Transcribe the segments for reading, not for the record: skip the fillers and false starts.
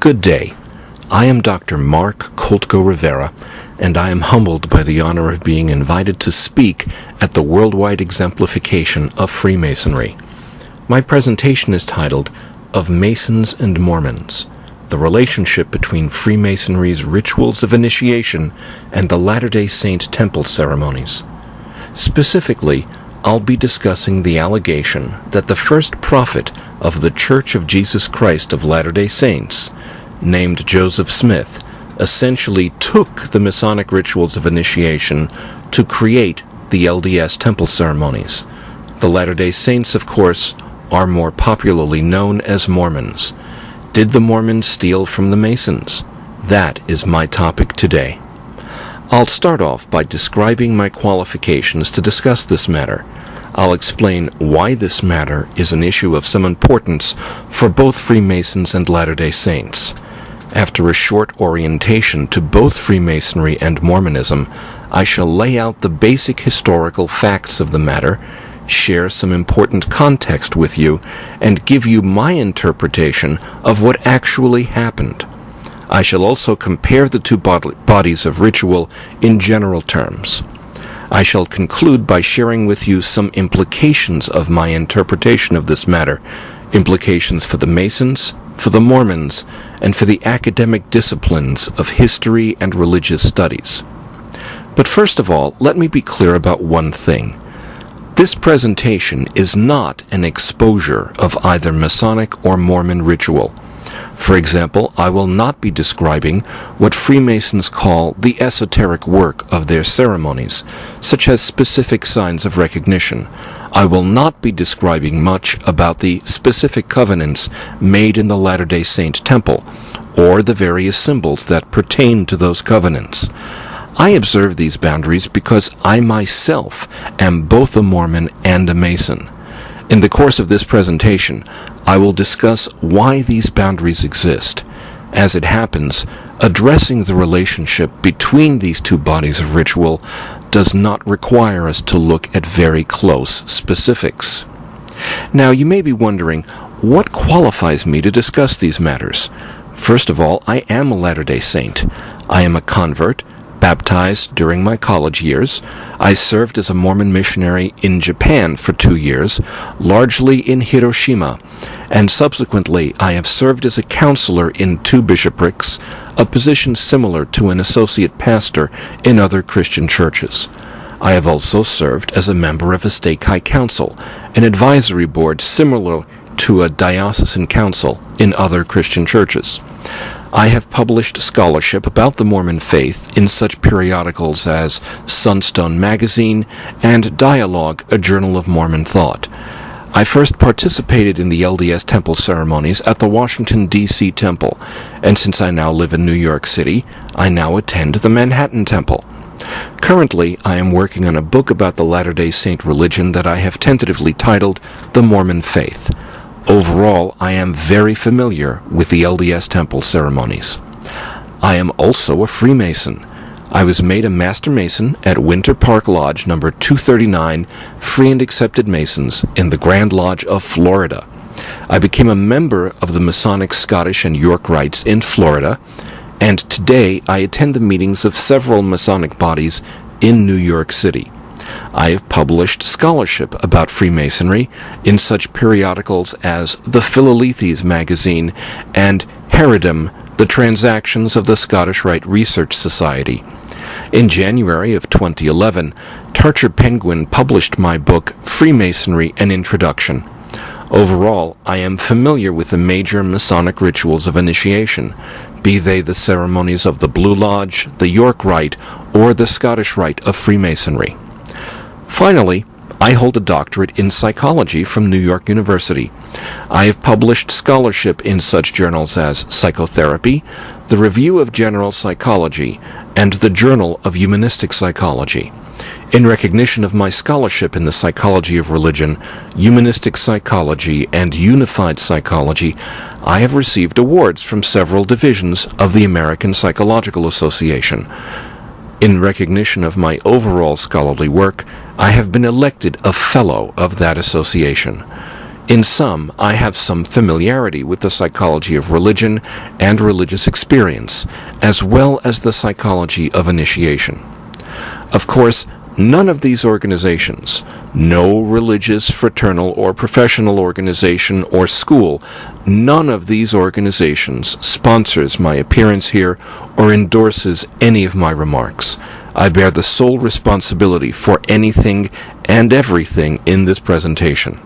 Good day. I am Dr. Mark Koltko Rivera, and I am humbled by the honor of being invited to speak at the worldwide exemplification of Freemasonry. My presentation is titled, Of Masons and Mormons, the relationship between Freemasonry's rituals of initiation and the Latter-day Saint temple ceremonies. Specifically, I'll be discussing the allegation that the first prophet of the Church of Jesus Christ of Latter-day Saints, named Joseph Smith, essentially took the Masonic rituals of initiation to create the LDS temple ceremonies. The Latter-day Saints, of course, are more popularly known as Mormons. Did the Mormons steal from the Masons? That is my topic today. I'll start off by describing my qualifications to discuss this matter. I'll explain why this matter is an issue of some importance for both Freemasons and Latter-day Saints. After a short orientation to both Freemasonry and Mormonism, I shall lay out the basic historical facts of the matter, share some important context with you, and give you my interpretation of what actually happened. I shall also compare the two bodies of ritual in general terms. I shall conclude by sharing with you some implications of my interpretation of this matter, implications for the Masons, for the Mormons, and for the academic disciplines of history and religious studies. But first of all, let me be clear about one thing. This presentation is not an exposure of either Masonic or Mormon ritual. For example, I will not be describing what Freemasons call the esoteric work of their ceremonies, such as specific signs of recognition. I will not be describing much about the specific covenants made in the Latter-day Saint temple, or the various symbols that pertain to those covenants. I observe these boundaries because I myself am both a Mormon and a Mason. In the course of this presentation, I will discuss why these boundaries exist. As it happens, addressing the relationship between these two bodies of ritual does not require us to look at very close specifics. Now, you may be wondering, what qualifies me to discuss these matters? First of all, I am a Latter-day Saint. I am a convert, baptized during my college years. I served as a Mormon missionary in Japan for 2 years, largely in Hiroshima, and subsequently I have served as a counselor in 2 bishoprics, a position similar to an associate pastor in other Christian churches. I have also served as a member of a stake high council, an advisory board similar to a diocesan council in other Christian churches. I have published scholarship about the Mormon faith in such periodicals as Sunstone Magazine and Dialogue, a Journal of Mormon Thought. I first participated in the LDS temple ceremonies at the Washington, D.C. temple, and since I now live in New York City, I now attend the Manhattan temple. Currently, I am working on a book about the Latter-day Saint religion that I have tentatively titled The Mormon Faith. Overall, I am very familiar with the LDS temple ceremonies. I am also a Freemason. I was made a Master Mason at Winter Park Lodge number 239, Free and Accepted Masons, in the Grand Lodge of Florida. I became a member of the Masonic Scottish and York Rites in Florida, and today I attend the meetings of several Masonic bodies in New York City. I have published scholarship about Freemasonry in such periodicals as the Philolethes magazine and Herodom, the Transactions of the Scottish Rite Research Society. In January of 2011, Tarcher Penguin published my book, Freemasonry, An Introduction. Overall, I am familiar with the major Masonic rituals of initiation, be they the ceremonies of the Blue Lodge, the York Rite, or the Scottish Rite of Freemasonry. Finally, I hold a doctorate in psychology from New York University. I have published scholarship in such journals as Psychotherapy, the Review of General Psychology, and the Journal of Humanistic Psychology. In recognition of my scholarship in the psychology of religion, humanistic psychology, and unified psychology, I have received awards from several divisions of the American Psychological Association. In recognition of my overall scholarly work, I have been elected a Fellow of that association. In sum, I have some familiarity with the psychology of religion and religious experience, as well as the psychology of initiation. Of course, none of these organizations, no religious, fraternal, or professional organization or school, none of these organizations sponsors my appearance here or endorses any of my remarks. I bear the sole responsibility for anything and everything in this presentation.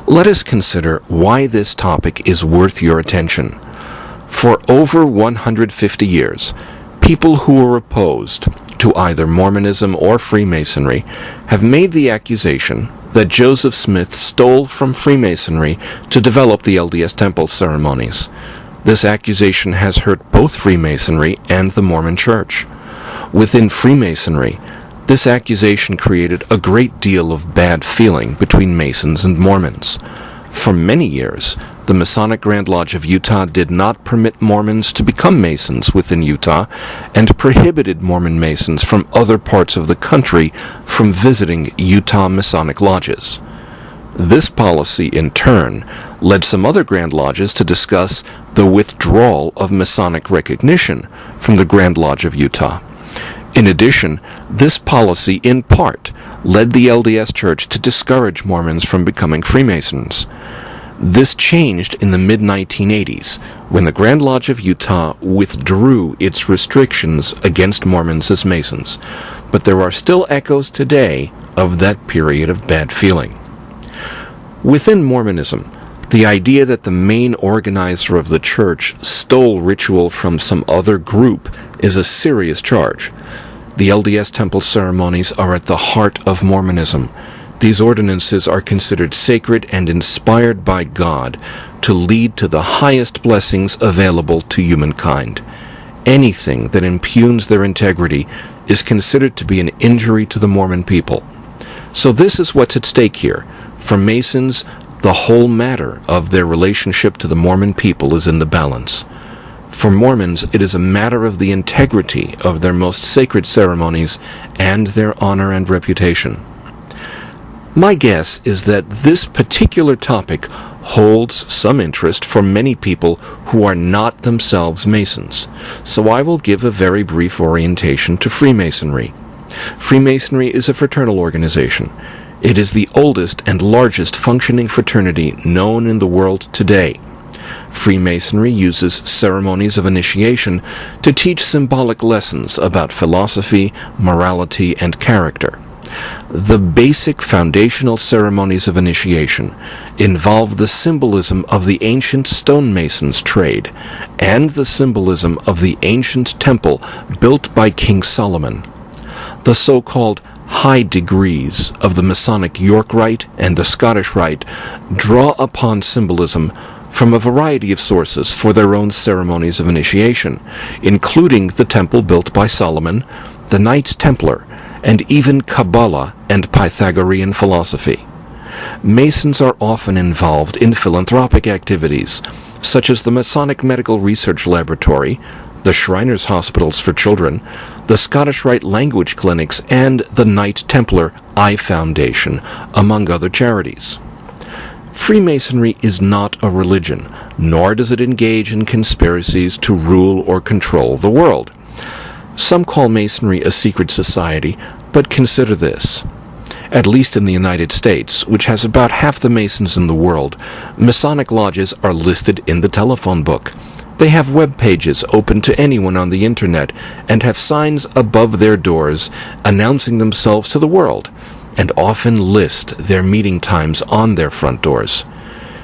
Let us consider why this topic is worth your attention. For over 150 years, people who are opposed to either Mormonism or Freemasonry have made the accusation that Joseph Smith stole from Freemasonry to develop the LDS Temple ceremonies. This accusation has hurt both Freemasonry and the Mormon Church. Within Freemasonry, this accusation created a great deal of bad feeling between Masons and Mormons. For many years, the Masonic Grand Lodge of Utah did not permit Mormons to become Masons within Utah and prohibited Mormon Masons from other parts of the country from visiting Utah Masonic lodges. This policy, in turn, led some other Grand Lodges to discuss the withdrawal of Masonic recognition from the Grand Lodge of Utah. In addition, this policy, in part, led the LDS Church to discourage Mormons from becoming Freemasons. This changed in the mid-1980s, when the Grand Lodge of Utah withdrew its restrictions against Mormons as Masons, but there are still echoes today of that period of bad feeling. Within Mormonism, the idea that the main organizer of the church stole ritual from some other group is a serious charge. The LDS Temple ceremonies are at the heart of Mormonism. These ordinances are considered sacred and inspired by God to lead to the highest blessings available to humankind. Anything that impugns their integrity is considered to be an injury to the Mormon people. So this is what's at stake here. For Masons, the whole matter of their relationship to the Mormon people is in the balance. For Mormons, it is a matter of the integrity of their most sacred ceremonies and their honor and reputation. My guess is that this particular topic holds some interest for many people who are not themselves Masons, so I will give a very brief orientation to Freemasonry. Freemasonry is a fraternal organization. It is the oldest and largest functioning fraternity known in the world today. Freemasonry uses ceremonies of initiation to teach symbolic lessons about philosophy, morality, and character. The basic foundational ceremonies of initiation involve the symbolism of the ancient stonemason's trade and the symbolism of the ancient temple built by King Solomon. The so-called high degrees of the Masonic York Rite and the Scottish Rite draw upon symbolism from a variety of sources for their own ceremonies of initiation, including the temple built by Solomon, the Knights Templar, and even Kabbalah and Pythagorean philosophy. Masons are often involved in philanthropic activities, such as the Masonic Medical Research Laboratory, the Shriners Hospitals for Children, the Scottish Rite Language Clinics, and the Knight Templar Eye Foundation, among other charities. Freemasonry is not a religion, nor does it engage in conspiracies to rule or control the world. Some call Masonry a secret society, but consider this. At least in the United States, which has about half the Masons in the world, Masonic lodges are listed in the telephone book. They have web pages open to anyone on the internet and have signs above their doors announcing themselves to the world, and often list their meeting times on their front doors.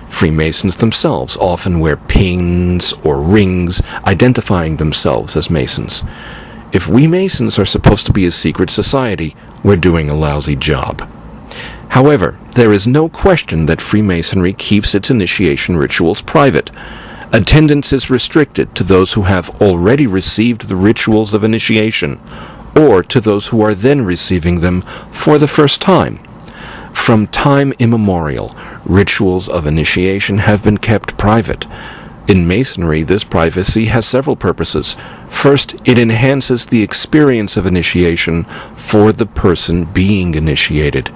Freemasons themselves often wear pins or rings identifying themselves as Masons. If we Masons are supposed to be a secret society, we're doing a lousy job. However, there is no question that Freemasonry keeps its initiation rituals private. Attendance is restricted to those who have already received the rituals of initiation, or to those who are then receiving them for the first time. From time immemorial, rituals of initiation have been kept private. In Masonry, this privacy has several purposes. First, it enhances the experience of initiation for the person being initiated.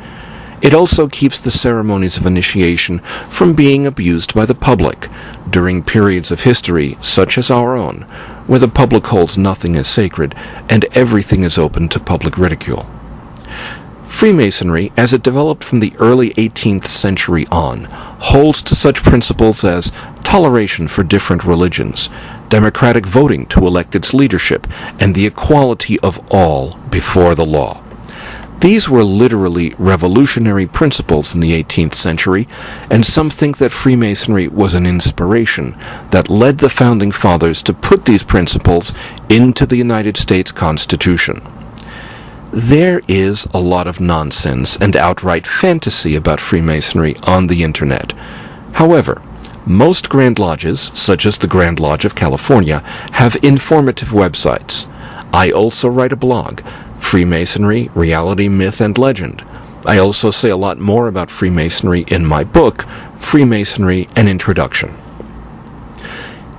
It also keeps the ceremonies of initiation from being abused by the public during periods of history such as our own, where the public holds nothing as sacred and everything is open to public ridicule. Freemasonry, as it developed from the early 18th century on, holds to such principles as toleration for different religions, democratic voting to elect its leadership, and the equality of all before the law. These were literally revolutionary principles in the 18th century, and some think that Freemasonry was an inspiration that led the Founding Fathers to put these principles into the United States Constitution. There is a lot of nonsense and outright fantasy about Freemasonry on the Internet. However, most Grand Lodges, such as the Grand Lodge of California, have informative websites. I also write a blog, Freemasonry, Reality, Myth, and Legend. I also say a lot more about Freemasonry in my book, Freemasonry, An Introduction.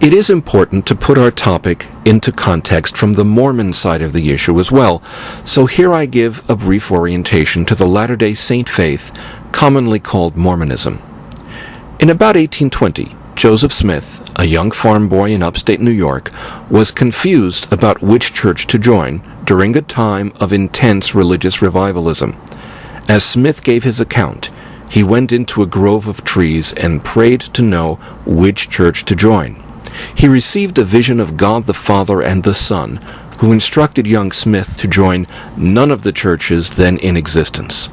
It is important to put our topic into context from the Mormon side of the issue as well, so here I give a brief orientation to the Latter-day Saint faith, commonly called Mormonism. In about 1820, Joseph Smith, a young farm boy in upstate New York, was confused about which church to join during a time of intense religious revivalism. As Smith gave his account, he went into a grove of trees and prayed to know which church to join. He received a vision of God the Father and the Son, who instructed young Smith to join none of the churches then in existence.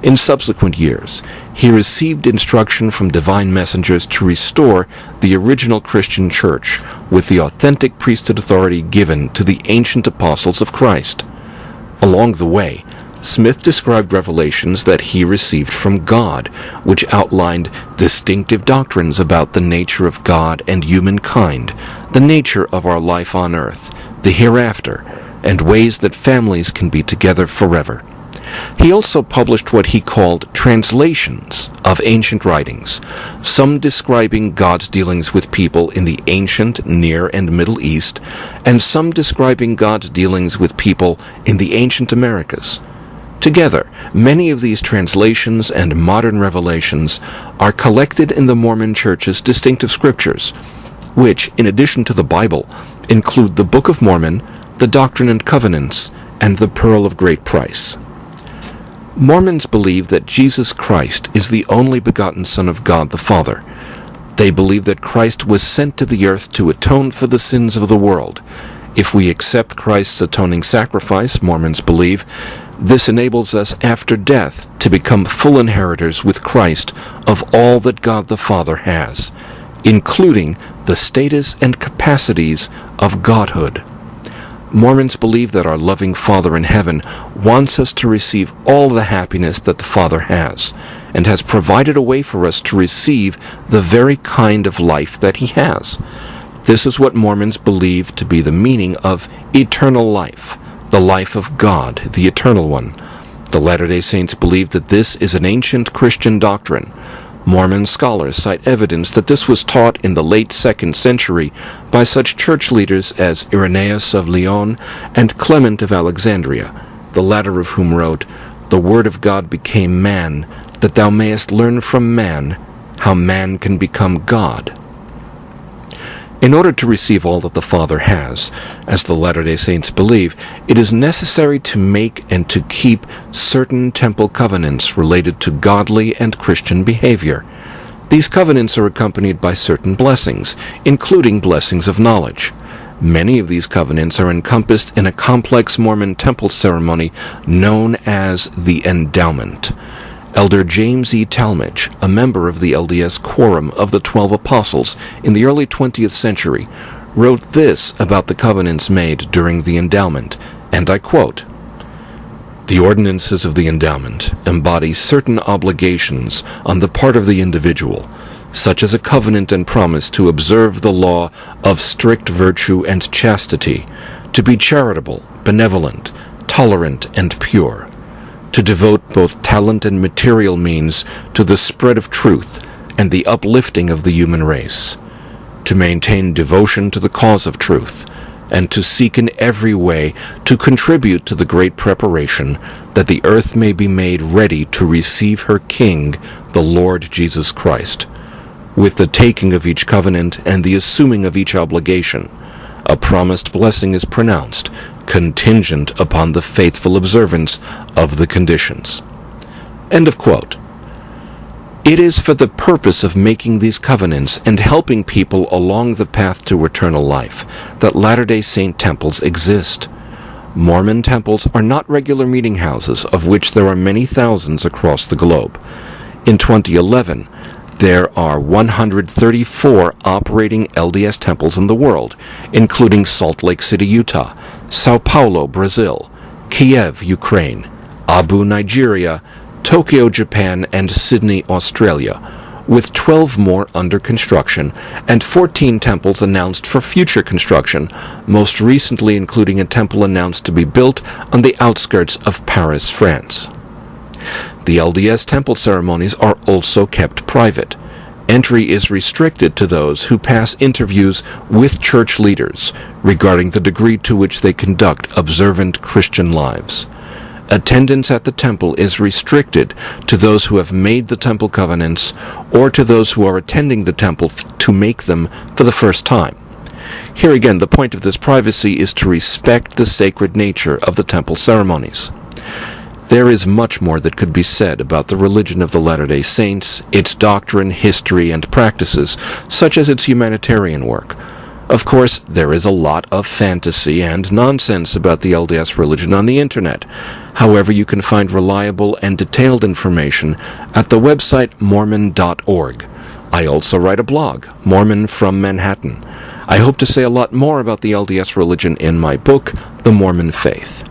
In subsequent years, he received instruction from divine messengers to restore the original Christian church with the authentic priesthood authority given to the ancient apostles of Christ. Along the way, Smith described revelations that he received from God, which outlined distinctive doctrines about the nature of God and humankind, the nature of our life on earth, the hereafter, and ways that families can be together forever. He also published what he called translations of ancient writings, some describing God's dealings with people in the ancient Near and Middle East, and some describing God's dealings with people in the ancient Americas. Together, many of these translations and modern revelations are collected in the Mormon Church's distinctive scriptures, which, in addition to the Bible, include the Book of Mormon, the Doctrine and Covenants, and the Pearl of Great Price. Mormons believe that Jesus Christ is the only begotten Son of God the Father. They believe that Christ was sent to the earth to atone for the sins of the world. If we accept Christ's atoning sacrifice, Mormons believe, this enables us after death to become full inheritors with Christ of all that God the Father has, including the status and capacities of Godhood. Mormons believe that our loving Father in heaven wants us to receive all the happiness that the Father has, and has provided a way for us to receive the very kind of life that He has. This is what Mormons believe to be the meaning of eternal life, the life of God, the Eternal One. The Latter-day Saints believe that this is an ancient Christian doctrine. Mormon scholars cite evidence that this was taught in the late 2nd century by such church leaders as Irenaeus of Lyon and Clement of Alexandria, the latter of whom wrote, "The Word of God became man, that thou mayest learn from man how man can become God." In order to receive all that the Father has, as the Latter-day Saints believe, it is necessary to make and to keep certain temple covenants related to godly and Christian behavior. These covenants are accompanied by certain blessings, including blessings of knowledge. Many of these covenants are encompassed in a complex Mormon temple ceremony known as the Endowment. Elder James E. Talmage, a member of the LDS Quorum of the 12 Apostles in the early 20th century, wrote this about the covenants made during the endowment, and I quote, "The ordinances of the endowment embody certain obligations on the part of the individual, such as a covenant and promise to observe the law of strict virtue and chastity, to be charitable, benevolent, tolerant, and pure, to devote both talent and material means to the spread of truth and the uplifting of the human race, to maintain devotion to the cause of truth, and to seek in every way to contribute to the great preparation, that the earth may be made ready to receive her King, the Lord Jesus Christ. With the taking of each covenant and the assuming of each obligation, a promised blessing is pronounced, contingent upon the faithful observance of the conditions." End of quote. It is for the purpose of making these covenants and helping people along the path to eternal life that Latter-day Saint temples exist. Mormon temples are not regular meeting houses, of which there are many thousands across the globe. In 2011, there are 134 operating LDS temples in the world, including Salt Lake City, Utah, Sao Paulo, Brazil, Kiev, Ukraine, Abu, Nigeria, Tokyo, Japan, and Sydney, Australia, with 12 more under construction and 14 temples announced for future construction, most recently including a temple announced to be built on the outskirts of Paris, France. The LDS temple ceremonies are also kept private. Entry is restricted to those who pass interviews with church leaders regarding the degree to which they conduct observant Christian lives. Attendance at the temple is restricted to those who have made the temple covenants or to those who are attending the temple to make them for the first time. Here again, the point of this privacy is to respect the sacred nature of the temple ceremonies. There is much more that could be said about the religion of the Latter-day Saints, its doctrine, history, and practices, such as its humanitarian work. Of course, there is a lot of fantasy and nonsense about the LDS religion on the internet. However, you can find reliable and detailed information at the website Mormon.org. I also write a blog, Mormon from Manhattan. I hope to say a lot more about the LDS religion in my book, The Mormon Faith.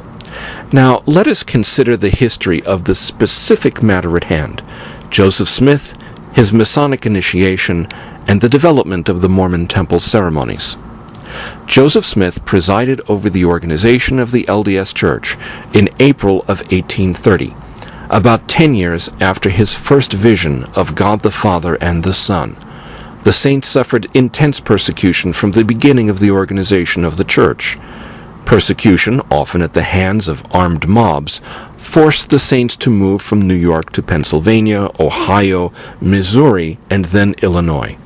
Now, let us consider the history of the specific matter at hand: Joseph Smith, his Masonic initiation, and the development of the Mormon temple ceremonies. Joseph Smith presided over the organization of the LDS Church in April of 1830, about 10 years after his first vision of God the Father and the Son. The saints suffered intense persecution from the beginning of the organization of the Church. Persecution, often at the hands of armed mobs, forced the saints to move from New York to Pennsylvania, Ohio, Missouri, and then Illinois.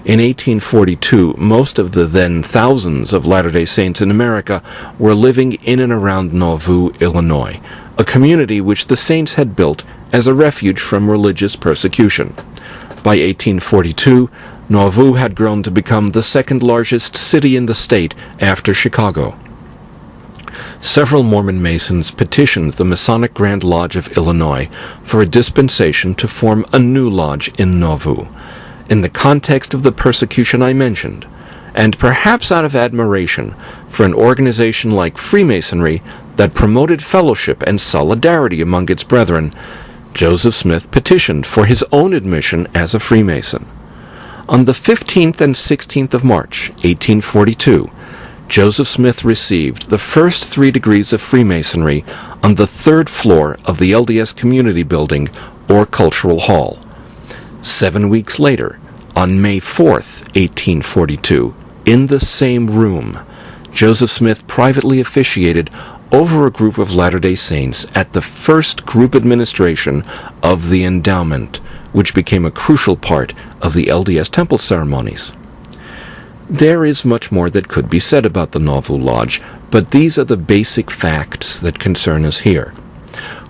In 1842, most of the then thousands of Latter-day Saints in America were living in and around Nauvoo, Illinois, a community which the saints had built as a refuge from religious persecution. By 1842, Nauvoo had grown to become the second largest city in the state after Chicago. Several Mormon Masons petitioned the Masonic Grand Lodge of Illinois for a dispensation to form a new lodge in Nauvoo. In the context of the persecution I mentioned, and perhaps out of admiration for an organization like Freemasonry that promoted fellowship and solidarity among its brethren, Joseph Smith petitioned for his own admission as a Freemason. On the 15th and 16th of March, 1842, Joseph Smith received the first 3 degrees of Freemasonry on the 3rd floor of the LDS Community Building or Cultural Hall. 7 weeks later, on May 4th, 1842, in the same room, Joseph Smith privately officiated over a group of Latter-day Saints at the first group administration of the endowment, which became a crucial part of the LDS temple ceremonies. There is much more that could be said about the Nauvoo Lodge, but these are the basic facts that concern us here.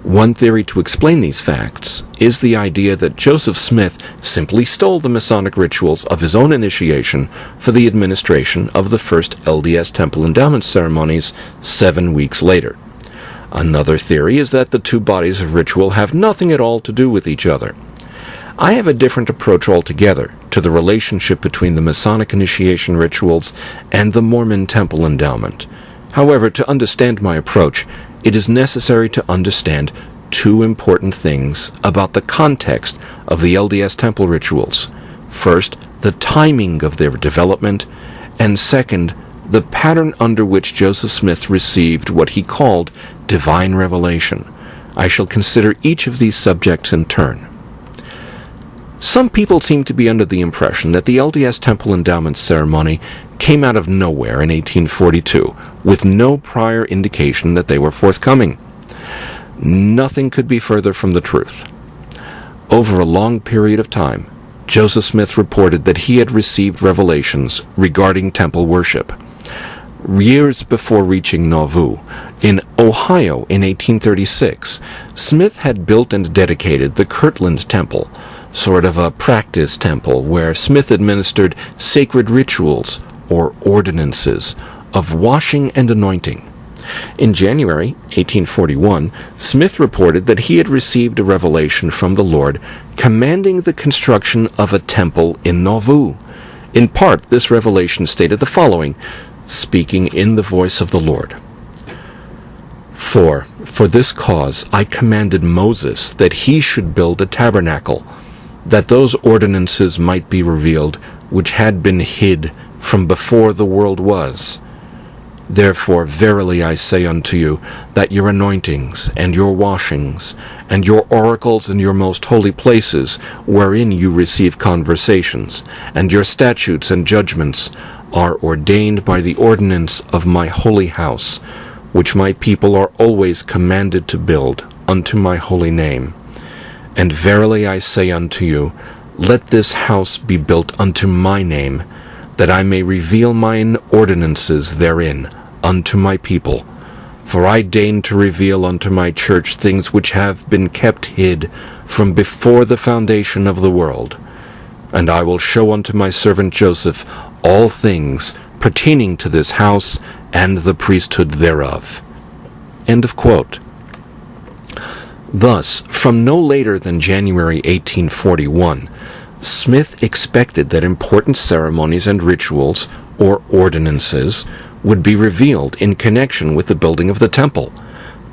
One theory to explain these facts is the idea that Joseph Smith simply stole the Masonic rituals of his own initiation for the administration of the first LDS temple endowment ceremonies 7 weeks later. Another theory is that the two bodies of ritual have nothing at all to do with each other. I have a different approach altogether to the relationship between the Masonic initiation rituals and the Mormon temple endowment. However, to understand my approach, it is necessary to understand 2 important things about the context of the LDS temple rituals. First, the timing of their development, and second, the pattern under which Joseph Smith received what he called divine revelation. I shall consider each of these subjects in turn. Some people seem to be under the impression that the LDS Temple Endowment ceremony came out of nowhere in 1842, with no prior indication that they were forthcoming. Nothing could be further from the truth. Over a long period of time, Joseph Smith reported that he had received revelations regarding temple worship. Years before reaching Nauvoo, in Ohio in 1836, Smith had built and dedicated the Kirtland Temple, sort of a practice temple where Smith administered sacred rituals or ordinances of washing and anointing. In January 1841, Smith reported that he had received a revelation from the Lord commanding the construction of a temple in Nauvoo. In part, this revelation stated the following, speaking in the voice of the Lord. For this cause I commanded Moses that he should build a tabernacle, that those ordinances might be revealed which had been hid from before the world was. Therefore verily I say unto you, that your anointings, and your washings, and your oracles in your most holy places, wherein you receive conversations, and your statutes and judgments, are ordained by the ordinance of my holy house, which my people are always commanded to build unto my holy name. And verily I say unto you, let this house be built unto my name, that I may reveal mine ordinances therein unto my people. For I deign to reveal unto my church things which have been kept hid from before the foundation of the world. And I will show unto my servant Joseph all things pertaining to this house and the priesthood thereof. End of quote. Thus, from no later than January 1841, Smith expected that important ceremonies and rituals, or ordinances, would be revealed in connection with the building of the temple.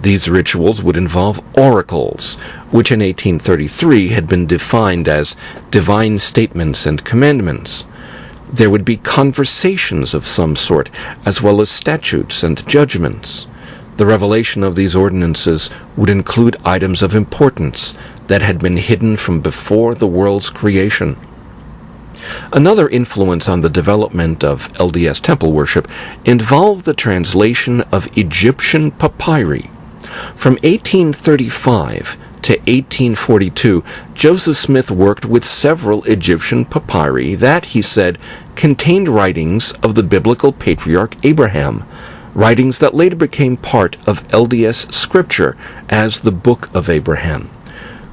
These rituals would involve oracles, which in 1833 had been defined as divine statements and commandments. There would be conversations of some sort, as well as statutes and judgments. The revelation of these ordinances would include items of importance that had been hidden from before the world's creation. Another influence on the development of LDS temple worship involved the translation of Egyptian papyri. From 1835 to 1842, Joseph Smith worked with several Egyptian papyri that, he said, contained writings of the biblical patriarch Abraham, writings that later became part of LDS scripture as the Book of Abraham.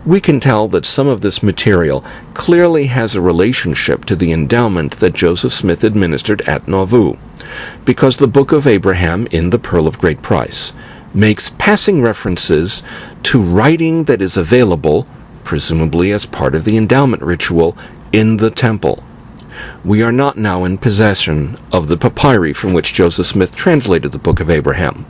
We can tell that some of this material clearly has a relationship to the endowment that Joseph Smith administered at Nauvoo, because the Book of Abraham in The Pearl of Great Price makes passing references to writing that is available, presumably as part of the endowment ritual, in the temple. We are not now in possession of the papyri from which Joseph Smith translated the Book of Abraham.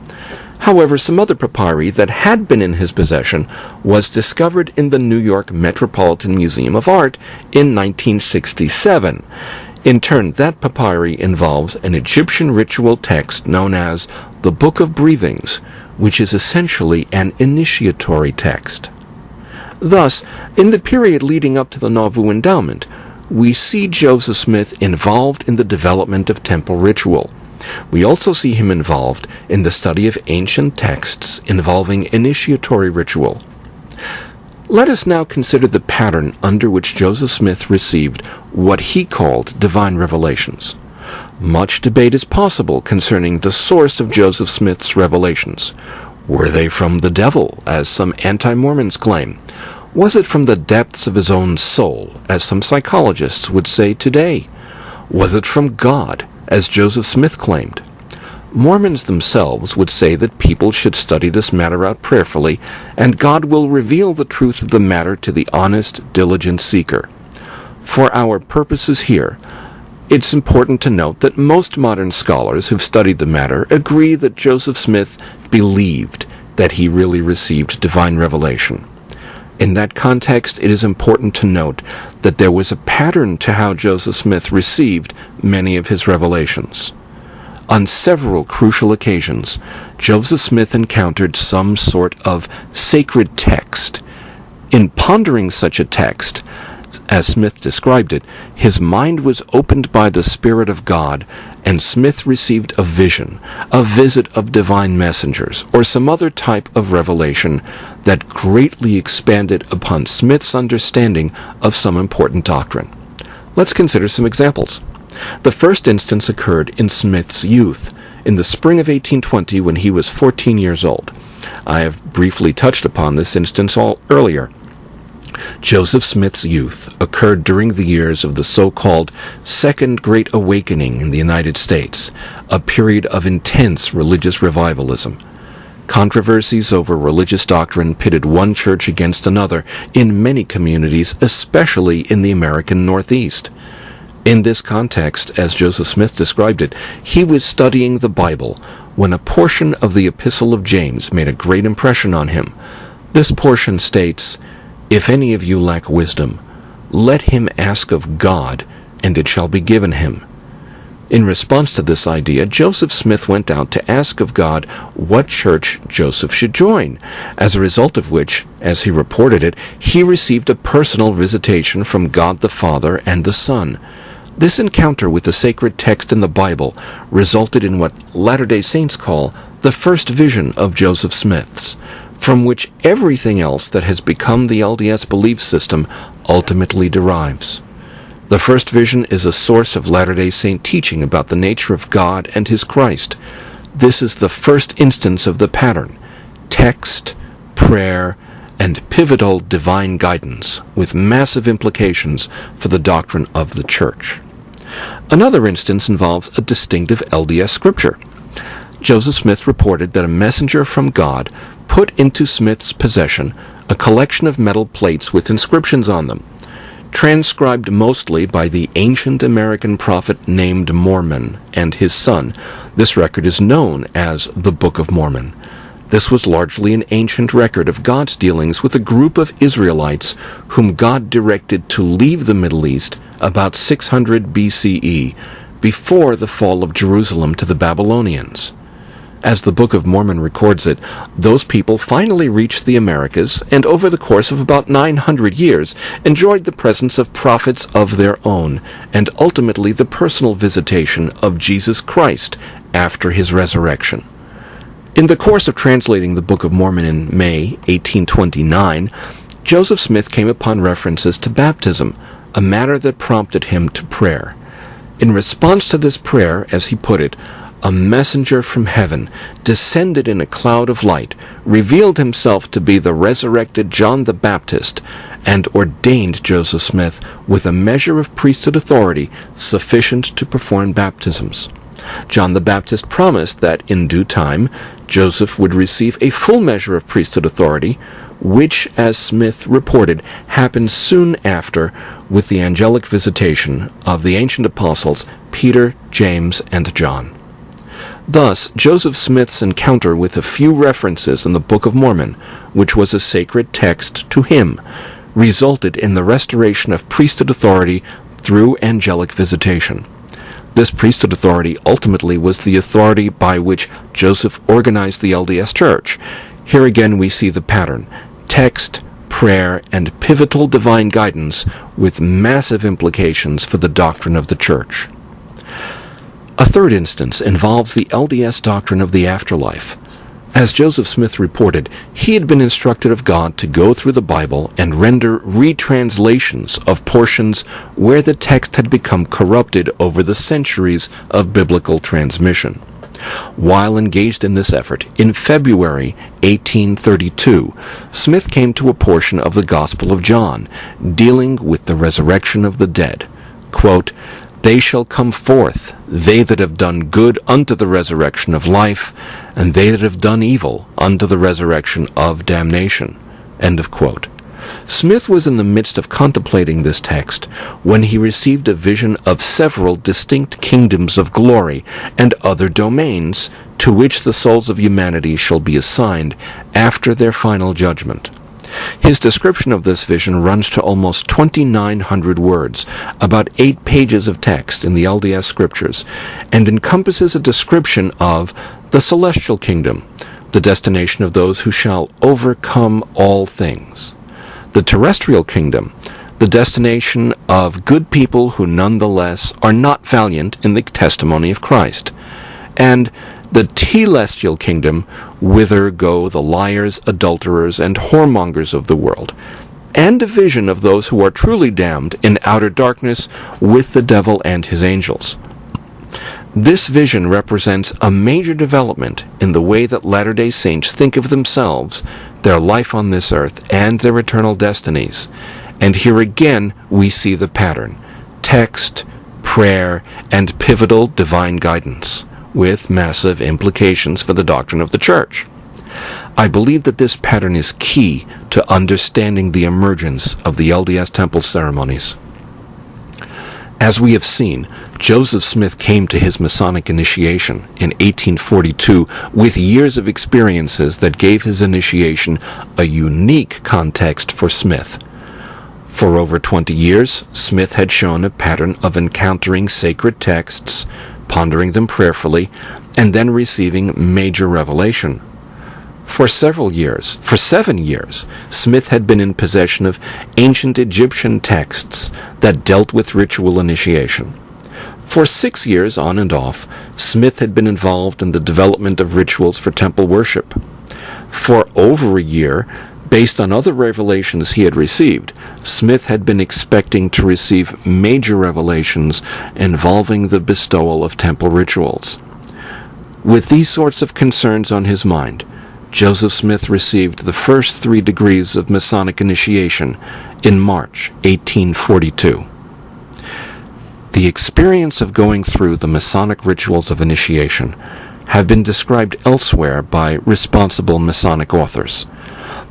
However, some other papyri that had been in his possession was discovered in the New York Metropolitan Museum of Art in 1967. In turn, that papyri involves an Egyptian ritual text known as the Book of Breathings, which is essentially an initiatory text. Thus, in the period leading up to the Nauvoo endowment, we see Joseph Smith involved in the development of temple ritual. We also see him involved in the study of ancient texts involving initiatory ritual. Let us now consider the pattern under which Joseph Smith received what he called divine revelations. Much debate is possible concerning the source of Joseph Smith's revelations. Were they from the devil, as some anti-Mormons claim? Was it from the depths of his own soul, as some psychologists would say today? Was it from God, as Joseph Smith claimed? Mormons themselves would say that people should study this matter out prayerfully, and God will reveal the truth of the matter to the honest, diligent seeker. For our purposes here, it's important to note that most modern scholars who've studied the matter agree that Joseph Smith believed that he really received divine revelation. In that context, it is important to note that there was a pattern to how Joseph Smith received many of his revelations. On several crucial occasions, Joseph Smith encountered some sort of sacred text. In pondering such a text, As Smith described it, his mind was opened by the Spirit of God, and Smith received a vision, a visit of divine messengers, or some other type of revelation that greatly expanded upon Smith's understanding of some important doctrine. Let's consider some examples. The first instance occurred in Smith's youth, in the spring of 1820 when he was 14 years old. I have briefly touched upon this instance earlier. Joseph Smith's youth occurred during the years of the so-called Second Great Awakening in the United States, a period of intense religious revivalism. Controversies over religious doctrine pitted one church against another in many communities, especially in the American Northeast. In this context, as Joseph Smith described it, he was studying the Bible when a portion of the Epistle of James made a great impression on him. This portion states, "If any of you lack wisdom, let him ask of God, and it shall be given him." In response to this idea, Joseph Smith went out to ask of God what church Joseph should join, as a result of which, as he reported it, he received a personal visitation from God the Father and the Son. This encounter with the sacred text in the Bible resulted in what Latter-day Saints call the first vision of Joseph Smith's, from which everything else that has become the LDS belief system ultimately derives. The first vision is a source of Latter-day Saint teaching about the nature of God and His Christ. This is the first instance of the pattern: text, prayer, and pivotal divine guidance, with massive implications for the doctrine of the Church. Another instance involves a distinctive LDS scripture. Joseph Smith reported that a messenger from God put into Smith's possession a collection of metal plates with inscriptions on them. Transcribed mostly by the ancient American prophet named Mormon and his son, this record is known as the Book of Mormon. This was largely an ancient record of God's dealings with a group of Israelites whom God directed to leave the Middle East about 600 BCE, before the fall of Jerusalem to the Babylonians. As the Book of Mormon records it, those people finally reached the Americas, and over the course of about 900 years enjoyed the presence of prophets of their own, and ultimately the personal visitation of Jesus Christ after his resurrection. In the course of translating the Book of Mormon in May 1829, Joseph Smith came upon references to baptism, a matter that prompted him to prayer. In response to this prayer, as he put it, a messenger from heaven descended in a cloud of light, revealed himself to be the resurrected John the Baptist, and ordained Joseph Smith with a measure of priesthood authority sufficient to perform baptisms. John the Baptist promised that in due time Joseph would receive a full measure of priesthood authority, which, as Smith reported, happened soon after with the angelic visitation of the ancient apostles Peter, James, and John. Thus, Joseph Smith's encounter with a few references in the Book of Mormon, which was a sacred text to him, resulted in the restoration of priesthood authority through angelic visitation. This priesthood authority ultimately was the authority by which Joseph organized the LDS Church. Here again we see the pattern: text, prayer, and pivotal divine guidance with massive implications for the doctrine of the Church. A third instance involves the LDS doctrine of the afterlife. As Joseph Smith reported, he had been instructed of God to go through the Bible and render retranslations of portions where the text had become corrupted over the centuries of biblical transmission. While engaged in this effort, in February 1832, Smith came to a portion of the Gospel of John, dealing with the resurrection of the dead. Quote, "They shall come forth, they that have done good unto the resurrection of life, and they that have done evil unto the resurrection of damnation." End of quote. Smith was in the midst of contemplating this text when he received a vision of several distinct kingdoms of glory and other domains to which the souls of humanity shall be assigned after their final judgment. His description of this vision runs to almost 2,900 words, about 8 pages of text in the LDS Scriptures, and encompasses a description of the celestial kingdom, the destination of those who shall overcome all things; the terrestrial kingdom, the destination of good people who nonetheless are not valiant in the testimony of Christ, and the telestial kingdom, whither go the liars, adulterers, and whoremongers of the world, and a vision of those who are truly damned in outer darkness with the devil and his angels. This vision represents a major development in the way that Latter-day Saints think of themselves, their life on this earth, and their eternal destinies. And here again we see the pattern: text, prayer, and pivotal divine guidance, with massive implications for the doctrine of the Church. I believe that this pattern is key to understanding the emergence of the LDS Temple ceremonies. As we have seen, Joseph Smith came to his Masonic initiation in 1842 with years of experiences that gave his initiation a unique context for Smith. For over 20 years, Smith had shown a pattern of encountering sacred texts, pondering them prayerfully, and then receiving major revelation. For 7 years, Smith had been in possession of ancient Egyptian texts that dealt with ritual initiation. For 6 years, on and off, Smith had been involved in the development of rituals for temple worship. For over a year, based on other revelations he had received, Smith had been expecting to receive major revelations involving the bestowal of temple rituals. With these sorts of concerns on his mind, Joseph Smith received the first 3 degrees of Masonic initiation in March 1842. The experience of going through the Masonic rituals of initiation have been described elsewhere by responsible Masonic authors.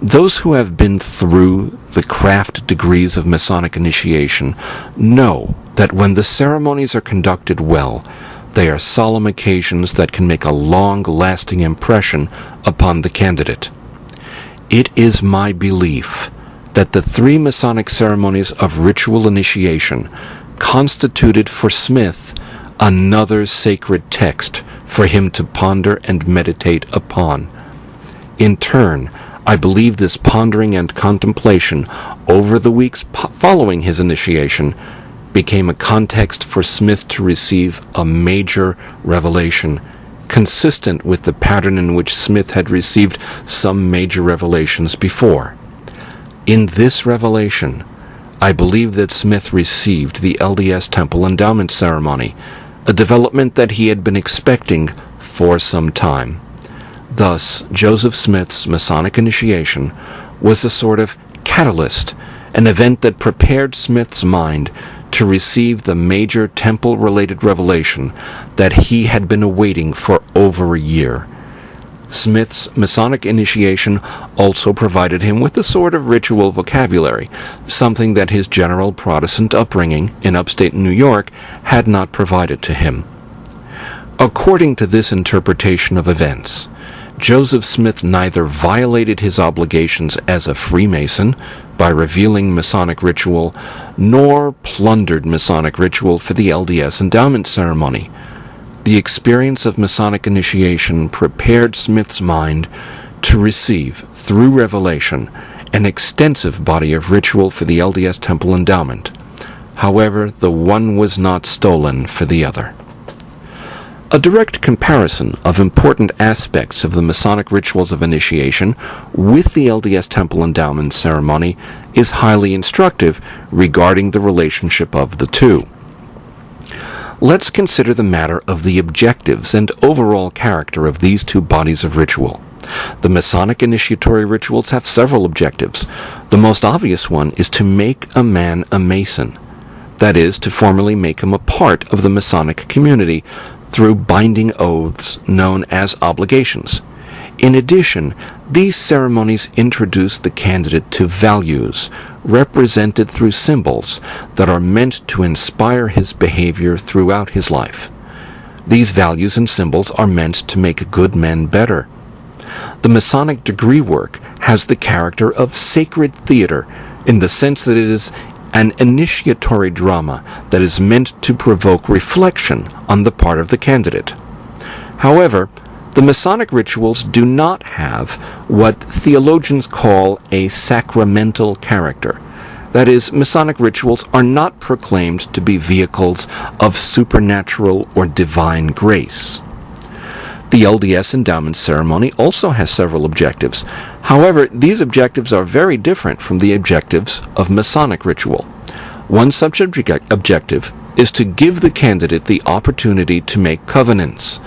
Those who have been through the craft degrees of Masonic initiation know that when the ceremonies are conducted well, they are solemn occasions that can make a long-lasting impression upon the candidate. It is my belief that the 3 Masonic ceremonies of ritual initiation constituted for Smith another sacred text for him to ponder and meditate upon. In turn, I believe this pondering and contemplation over the weeks following his initiation became a context for Smith to receive a major revelation, consistent with the pattern in which Smith had received some major revelations before. In this revelation, I believe that Smith received the LDS Temple Endowment Ceremony, a development that he had been expecting for some time. Thus, Joseph Smith's Masonic initiation was a sort of catalyst, an event that prepared Smith's mind to receive the major temple-related revelation that he had been awaiting for over a year. Smith's Masonic initiation also provided him with a sort of ritual vocabulary, something that his general Protestant upbringing in upstate New York had not provided to him. According to this interpretation of events, Joseph Smith neither violated his obligations as a Freemason by revealing Masonic ritual, nor plundered Masonic ritual for the LDS endowment ceremony. The experience of Masonic initiation prepared Smith's mind to receive, through revelation, an extensive body of ritual for the LDS Temple endowment. However, the one was not stolen for the other. A direct comparison of important aspects of the Masonic rituals of initiation with the LDS Temple Endowment ceremony is highly instructive regarding the relationship of the two. Let's consider the matter of the objectives and overall character of these 2 bodies of ritual. The Masonic initiatory rituals have several objectives. The most obvious one is to make a man a Mason, that is, to formally make him a part of the Masonic community through binding oaths known as obligations. In addition, these ceremonies introduce the candidate to values represented through symbols that are meant to inspire his behavior throughout his life. These values and symbols are meant to make good men better. The Masonic degree work has the character of sacred theater in the sense that it is an initiatory drama that is meant to provoke reflection on the part of the candidate. However, the Masonic rituals do not have what theologians call a sacramental character. That is, Masonic rituals are not proclaimed to be vehicles of supernatural or divine grace. The LDS endowment ceremony also has several objectives. However, these objectives are very different from the objectives of Masonic ritual. One such objective is to give the candidate the opportunity to make covenants,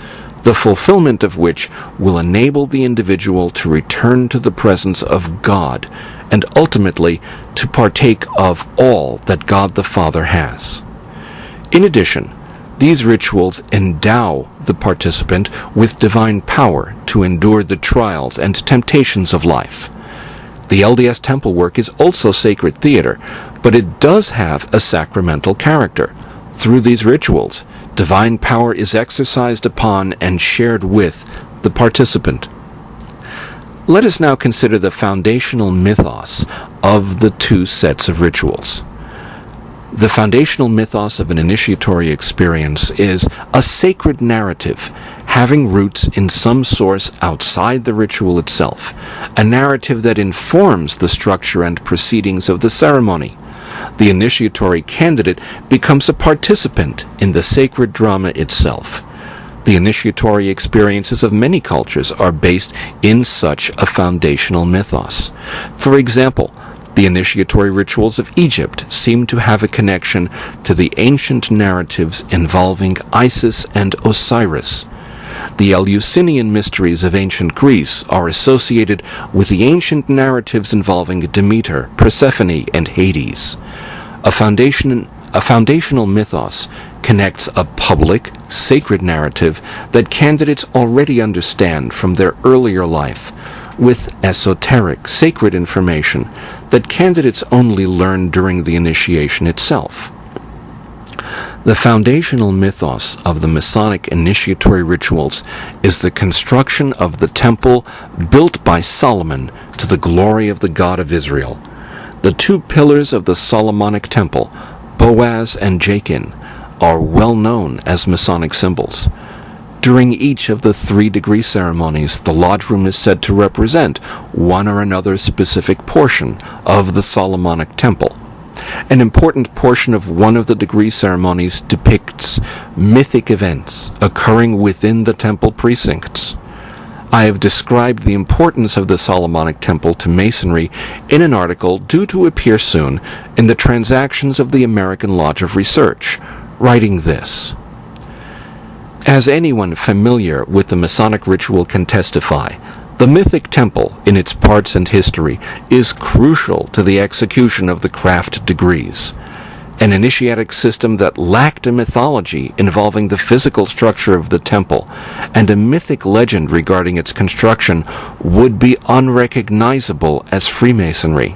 the fulfillment of which will enable the individual to return to the presence of God and ultimately to partake of all that God the Father has. In addition, these rituals endow the participant with divine power to endure the trials and temptations of life. The LDS temple work is also sacred theater, but it does have a sacramental character. Through these rituals, divine power is exercised upon and shared with the participant. Let us now consider the foundational mythos of the two sets of rituals. The foundational mythos of an initiatory experience is a sacred narrative having roots in some source outside the ritual itself, a narrative that informs the structure and proceedings of the ceremony. The initiatory candidate becomes a participant in the sacred drama itself. The initiatory experiences of many cultures are based in such a foundational mythos. For example, the initiatory rituals of Egypt seem to have a connection to the ancient narratives involving Isis and Osiris. The Eleusinian mysteries of ancient Greece are associated with the ancient narratives involving Demeter, Persephone, and Hades. A foundational mythos connects a public, sacred narrative that candidates already understand from their earlier life with esoteric, sacred information that candidates only learn during the initiation itself. The foundational mythos of the Masonic initiatory rituals is the construction of the temple built by Solomon to the glory of the God of Israel. The two pillars of the Solomonic temple, Boaz and Jachin, are well known as Masonic symbols. During each of the 3 degree ceremonies, the lodge room is said to represent one or another specific portion of the Solomonic temple. An important portion of one of the degree ceremonies depicts mythic events occurring within the temple precincts. I have described the importance of the Solomonic temple to Masonry in an article due to appear soon in the Transactions of the American Lodge of Research, writing this: as anyone familiar with the Masonic ritual can testify, the mythic temple, in its parts and history, is crucial to the execution of the craft degrees. An initiatic system that lacked a mythology involving the physical structure of the temple and a mythic legend regarding its construction would be unrecognizable as Freemasonry.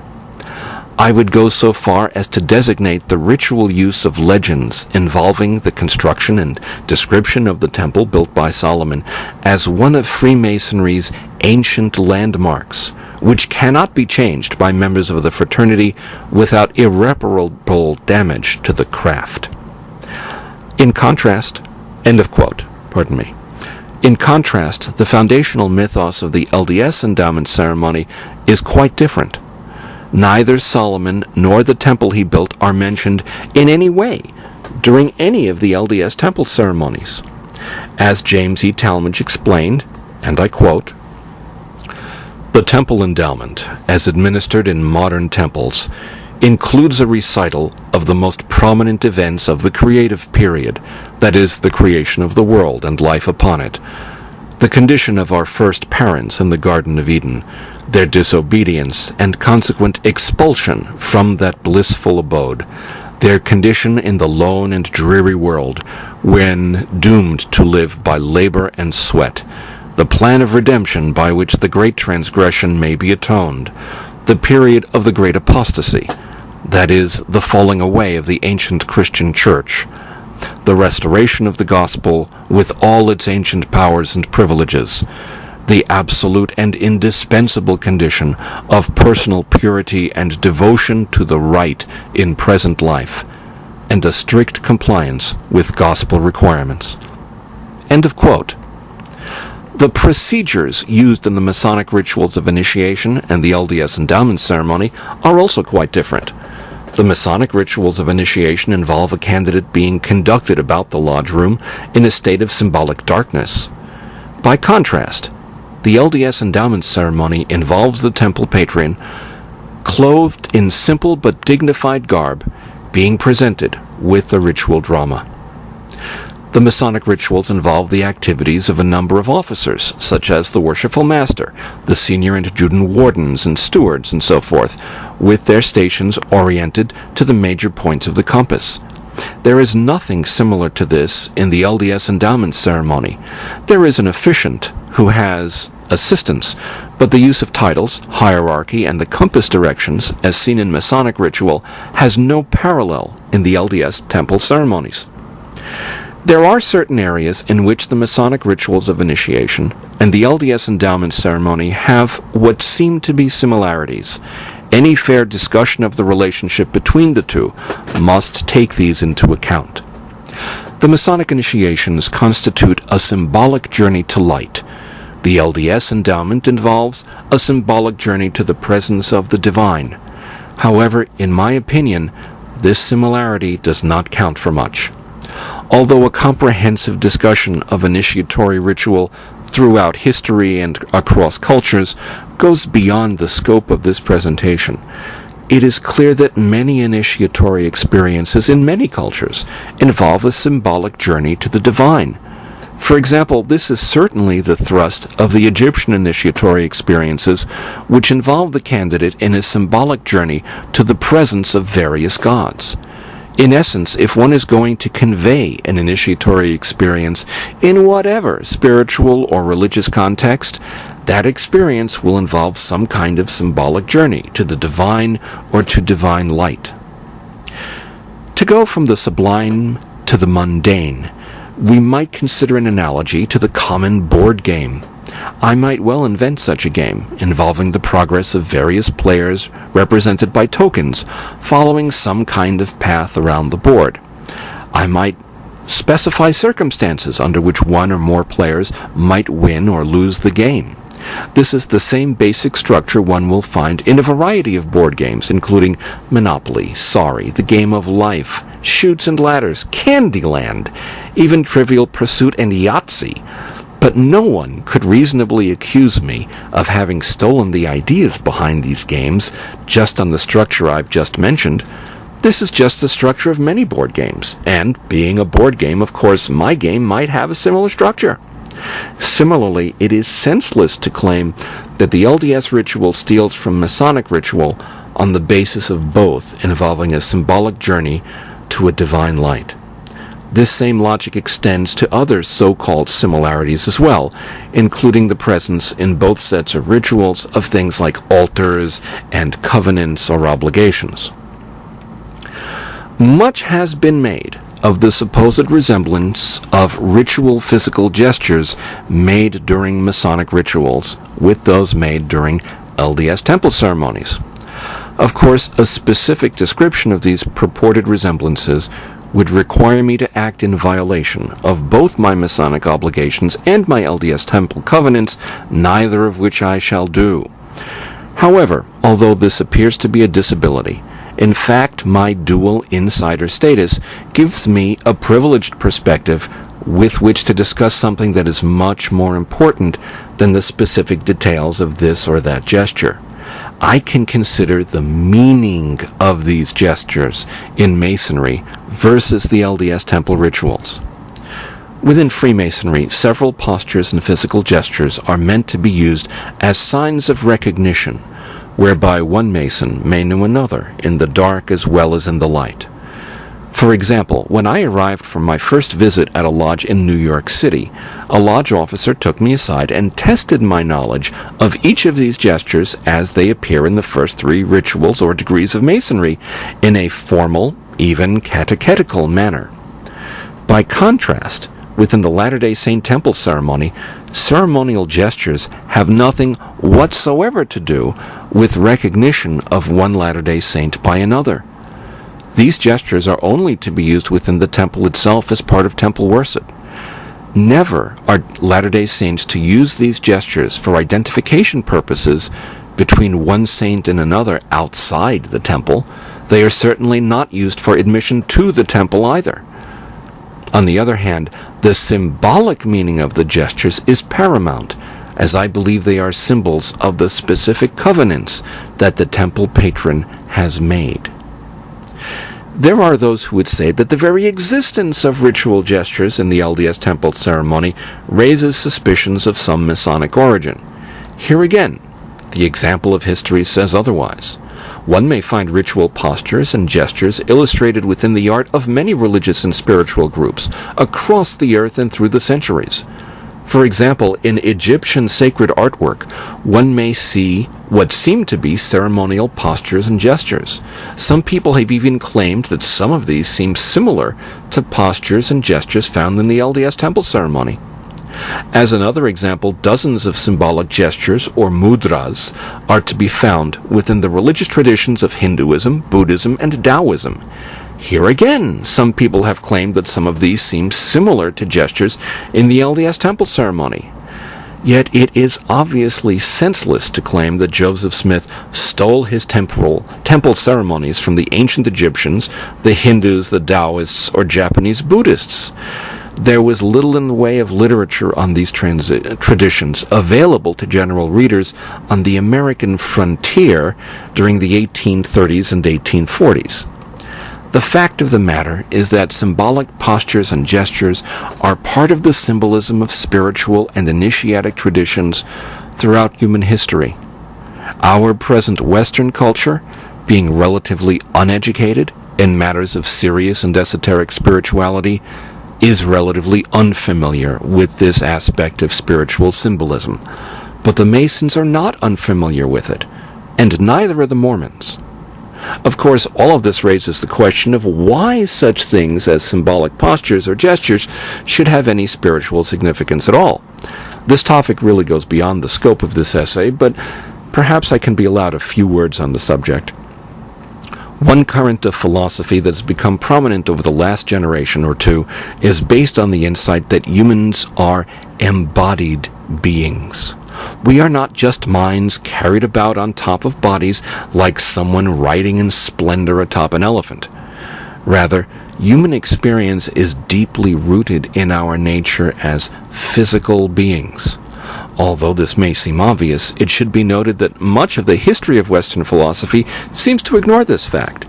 I would go so far as to designate the ritual use of legends involving the construction and description of the temple built by Solomon as one of Freemasonry's ancient landmarks, which cannot be changed by members of the fraternity without irreparable damage to the craft. In contrast, end of quote, pardon me. In contrast, the foundational mythos of the LDS endowment ceremony is quite different. Neither Solomon nor the temple he built are mentioned in any way during any of the LDS temple ceremonies. As James E. Talmage explained, and I quote, "The temple endowment, as administered in modern temples, includes a recital of the most prominent events of the creative period, that is, the creation of the world and life upon it, the condition of our first parents in the Garden of Eden, their disobedience and consequent expulsion from that blissful abode, their condition in the lone and dreary world, when doomed to live by labor and sweat, the plan of redemption by which the great transgression may be atoned, the period of the great apostasy, that is, the falling away of the ancient Christian Church, the restoration of the gospel with all its ancient powers and privileges, the absolute and indispensable condition of personal purity and devotion to the right in present life, and a strict compliance with gospel requirements." End of quote. The procedures used in the Masonic rituals of initiation and the LDS endowment ceremony are also quite different. The Masonic rituals of initiation involve a candidate being conducted about the lodge room in a state of symbolic darkness. By contrast, the LDS endowment ceremony involves the temple patron clothed in simple but dignified garb, being presented with the ritual drama. The Masonic rituals involve the activities of a number of officers, such as the Worshipful Master, the Senior and Adjutant Wardens and Stewards, and so forth, with their stations oriented to the major points of the compass. There is nothing similar to this in the LDS endowment ceremony. There is an officiant who has assistants, but the use of titles, hierarchy, and the compass directions, as seen in Masonic ritual, has no parallel in the LDS temple ceremonies. There are certain areas in which the Masonic rituals of initiation and the LDS endowment ceremony have what seem to be similarities. Any fair discussion of the relationship between the two must take these into account. The Masonic initiations constitute a symbolic journey to light. The LDS endowment involves a symbolic journey to the presence of the divine. However, in my opinion, this similarity does not count for much. Although a comprehensive discussion of initiatory ritual throughout history and across cultures goes beyond the scope of this presentation, it is clear that many initiatory experiences in many cultures involve a symbolic journey to the divine. For example, this is certainly the thrust of the Egyptian initiatory experiences, which involve the candidate in a symbolic journey to the presence of various gods. In essence, if one is going to convey an initiatory experience in whatever spiritual or religious context, that experience will involve some kind of symbolic journey to the divine or to divine light. To go from the sublime to the mundane, we might consider an analogy to the common board game. I might well invent such a game, involving the progress of various players represented by tokens, following some kind of path around the board. I might specify circumstances under which one or more players might win or lose the game. This is the same basic structure one will find in a variety of board games, including Monopoly, Sorry, the Game of Life, Chutes and Ladders, Candyland, even Trivial Pursuit and Yahtzee. But no one could reasonably accuse me of having stolen the ideas behind these games just on the structure I've just mentioned. This is just the structure of many board games, and being a board game, of course, my game might have a similar structure. Similarly, it is senseless to claim that the LDS ritual steals from Masonic ritual on the basis of both involving a symbolic journey to a divine light. This same logic extends to other so-called similarities as well, including the presence in both sets of rituals of things like altars and covenants or obligations. Much has been made of the supposed resemblance of ritual physical gestures made during Masonic rituals with those made during LDS temple ceremonies. Of course, a specific description of these purported resemblances would require me to act in violation of both my Masonic obligations and my LDS temple covenants, neither of which I shall do. However, although this appears to be a disability, in fact my dual insider status gives me a privileged perspective with which to discuss something that is much more important than the specific details of this or that gesture. I can consider the meaning of these gestures in Masonry versus the LDS temple rituals. Within Freemasonry, several postures and physical gestures are meant to be used as signs of recognition, whereby one Mason may know another in the dark as well as in the light. For example, when I arrived from my first visit at a lodge in New York City, a lodge officer took me aside and tested my knowledge of each of these gestures as they appear in the first 3 rituals or degrees of Masonry in a formal, even catechetical manner. By contrast, within the Latter-day Saint temple ceremony, ceremonial gestures have nothing whatsoever to do with recognition of one Latter-day Saint by another. These gestures are only to be used within the temple itself as part of temple worship. Never are Latter-day Saints to use these gestures for identification purposes between one saint and another outside the temple. They are certainly not used for admission to the temple either. On the other hand, the symbolic meaning of the gestures is paramount, as I believe they are symbols of the specific covenants that the temple patron has made. There are those who would say that the very existence of ritual gestures in the LDS temple ceremony raises suspicions of some Masonic origin. Here again, the example of history says otherwise. One may find ritual postures and gestures illustrated within the art of many religious and spiritual groups across the earth and through the centuries. For example, in Egyptian sacred artwork, one may see what seem to be ceremonial postures and gestures. Some people have even claimed that some of these seem similar to postures and gestures found in the LDS temple ceremony. As another example, dozens of symbolic gestures, or mudras, are to be found within the religious traditions of Hinduism, Buddhism, and Taoism. Here again, some people have claimed that some of these seem similar to gestures in the LDS temple ceremony. Yet it is obviously senseless to claim that Joseph Smith stole his temple ceremonies from the ancient Egyptians, the Hindus, the Taoists, or Japanese Buddhists. There was little in the way of literature on these traditions available to general readers on the American frontier during the 1830s and 1840s. The fact of the matter is that symbolic postures and gestures are part of the symbolism of spiritual and initiatic traditions throughout human history. Our present Western culture, being relatively uneducated in matters of serious and esoteric spirituality, is relatively unfamiliar with this aspect of spiritual symbolism. But the Masons are not unfamiliar with it, and neither are the Mormons. Of course, all of this raises the question of why such things as symbolic postures or gestures should have any spiritual significance at all. This topic really goes beyond the scope of this essay, but perhaps I can be allowed a few words on the subject. One current of philosophy that has become prominent over the last generation or two is based on the insight that humans are embodied beings. We are not just minds carried about on top of bodies like someone riding in splendor atop an elephant. Rather, human experience is deeply rooted in our nature as physical beings. Although this may seem obvious, it should be noted that much of the history of Western philosophy seems to ignore this fact.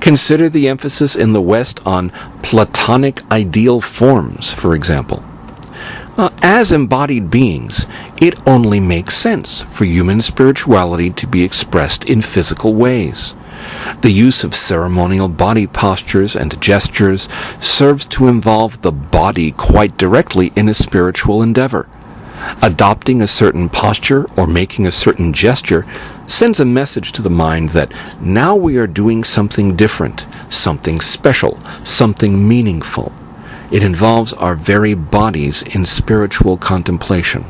Consider the emphasis in the West on Platonic ideal forms, for example. As embodied beings, it only makes sense for human spirituality to be expressed in physical ways. The use of ceremonial body postures and gestures serves to involve the body quite directly in a spiritual endeavor. Adopting a certain posture or making a certain gesture sends a message to the mind that now we are doing something different, something special, something meaningful. It involves our very bodies in spiritual contemplation.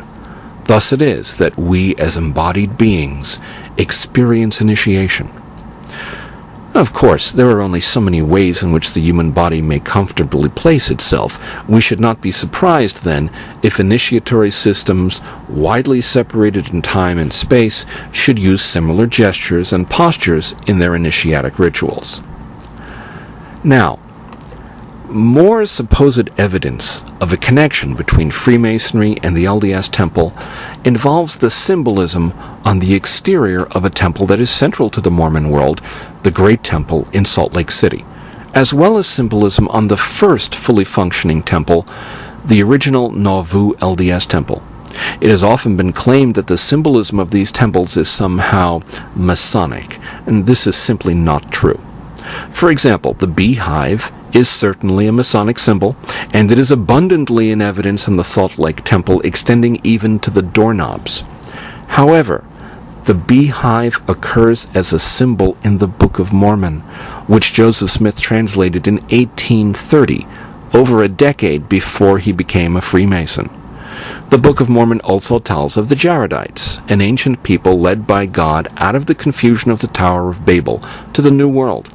Thus it is that we as embodied beings experience initiation. Of course, there are only so many ways in which the human body may comfortably place itself. We should not be surprised, then, if initiatory systems, widely separated in time and space, should use similar gestures and postures in their initiatic rituals. Now, more supposed evidence of a connection between Freemasonry and the LDS Temple involves the symbolism on the exterior of a temple that is central to the Mormon world, the Great Temple in Salt Lake City, as well as symbolism on the first fully functioning temple, the original Nauvoo LDS Temple. It has often been claimed that the symbolism of these temples is somehow Masonic, and this is simply not true. For example, the beehive is certainly a Masonic symbol, and it is abundantly in evidence in the Salt Lake Temple, extending even to the doorknobs. However, the beehive occurs as a symbol in the Book of Mormon, which Joseph Smith translated in 1830, over a decade before he became a Freemason. The Book of Mormon also tells of the Jaredites, an ancient people led by God out of the confusion of the Tower of Babel to the New World.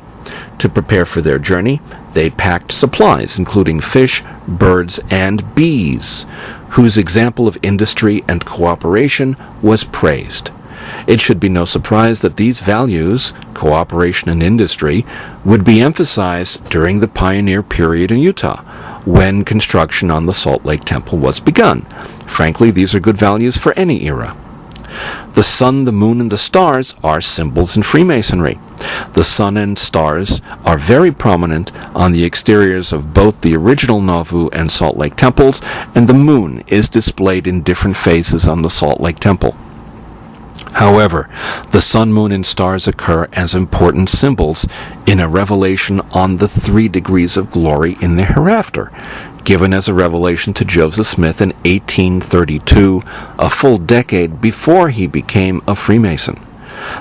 To prepare for their journey, they packed supplies, including fish, birds, and bees, whose example of industry and cooperation was praised. It should be no surprise that these values, cooperation and industry, would be emphasized during the pioneer period in Utah, when construction on the Salt Lake Temple was begun. Frankly, these are good values for any era. The sun, the moon, and the stars are symbols in Freemasonry. The sun and stars are very prominent on the exteriors of both the original Nauvoo and Salt Lake temples, and the moon is displayed in different phases on the Salt Lake Temple. However, the sun, moon, and stars occur as important symbols in a revelation on the 3 degrees of glory in the hereafter, given as a revelation to Joseph Smith in 1832, a full decade before he became a Freemason.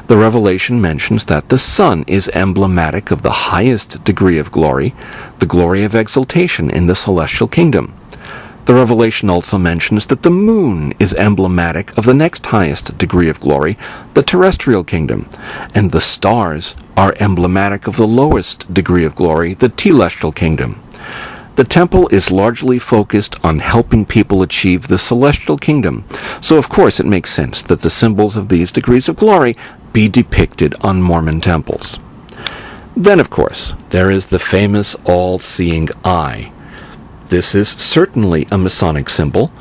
The revelation mentions that the sun is emblematic of the highest degree of glory, the glory of exaltation in the celestial kingdom. The revelation also mentions that the moon is emblematic of the next highest degree of glory, the terrestrial kingdom, and the stars are emblematic of the lowest degree of glory, the telestial kingdom. The temple is largely focused on helping people achieve the celestial kingdom, so of course it makes sense that the symbols of these degrees of glory be depicted on Mormon temples. Then, of course, there is the famous all-seeing eye. This is certainly a Masonic symbol,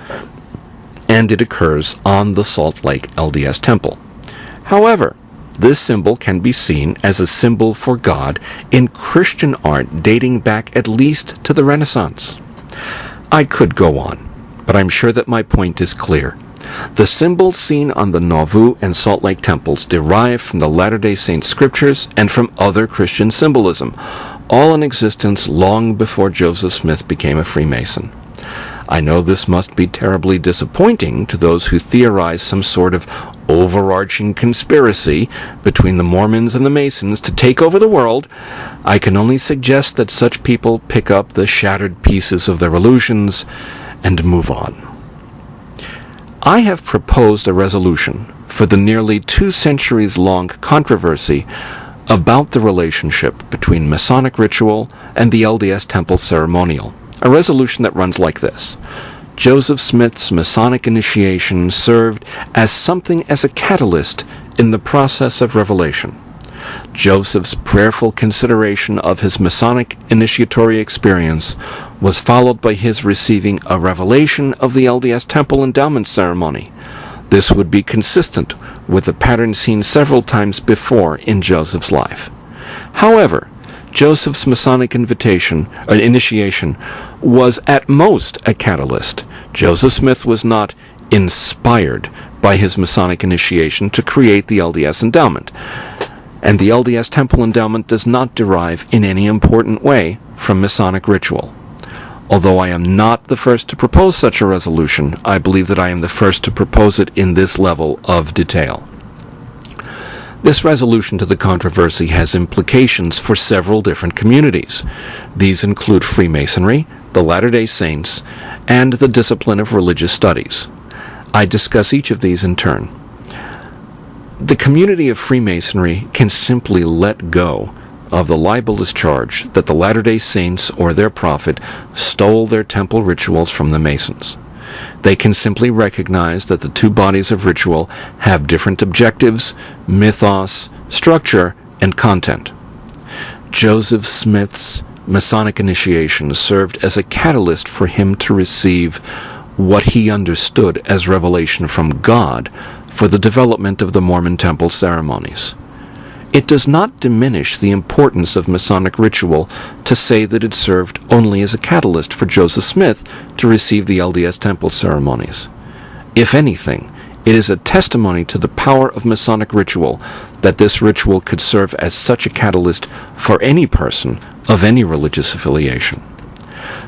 and it occurs on the Salt Lake LDS Temple. However, this symbol can be seen as a symbol for God in Christian art dating back at least to the Renaissance. I could go on, but I'm sure that my point is clear. The symbols seen on the Nauvoo and Salt Lake temples derive from the Latter-day Saint scriptures and from other Christian symbolism, all in existence long before Joseph Smith became a Freemason. I know this must be terribly disappointing to those who theorize some sort of overarching conspiracy between the Mormons and the Masons to take over the world. I can only suggest that such people pick up the shattered pieces of their illusions and move on. I have proposed a resolution for the nearly 2 centuries-long controversy about the relationship between Masonic ritual and the LDS Temple ceremonial. A resolution that runs like this. Joseph Smith's Masonic initiation served as something as a catalyst in the process of revelation. Joseph's prayerful consideration of his Masonic initiatory experience was followed by his receiving a revelation of the LDS Temple endowment ceremony. This would be consistent with the pattern seen several times before in Joseph's life. However, Joseph's Masonic initiation was at most a catalyst. Joseph Smith was not inspired by his Masonic initiation to create the LDS endowment, and the LDS Temple endowment does not derive in any important way from Masonic ritual. Although I am not the first to propose such a resolution, I believe that I am the first to propose it in this level of detail. This resolution to the controversy has implications for several different communities. These include Freemasonry, the Latter-day Saints, and the discipline of religious studies. I discuss each of these in turn. The community of Freemasonry can simply let go of the libelous charge that the Latter-day Saints or their prophet stole their temple rituals from the Masons. They can simply recognize that the 2 bodies of ritual have different objectives, mythos, structure, and content. Joseph Smith's Masonic initiation served as a catalyst for him to receive what he understood as revelation from God for the development of the Mormon temple ceremonies. It does not diminish the importance of Masonic ritual to say that it served only as a catalyst for Joseph Smith to receive the LDS Temple ceremonies. If anything, it is a testimony to the power of Masonic ritual that this ritual could serve as such a catalyst for any person of any religious affiliation.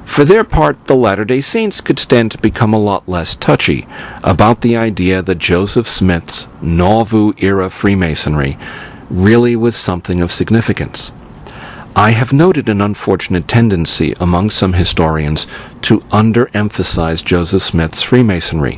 For their part, the Latter-day Saints could stand to become a lot less touchy about the idea that Joseph Smith's Nauvoo-era Freemasonry really was something of significance. I have noted an unfortunate tendency among some historians to underemphasize Joseph Smith's Freemasonry.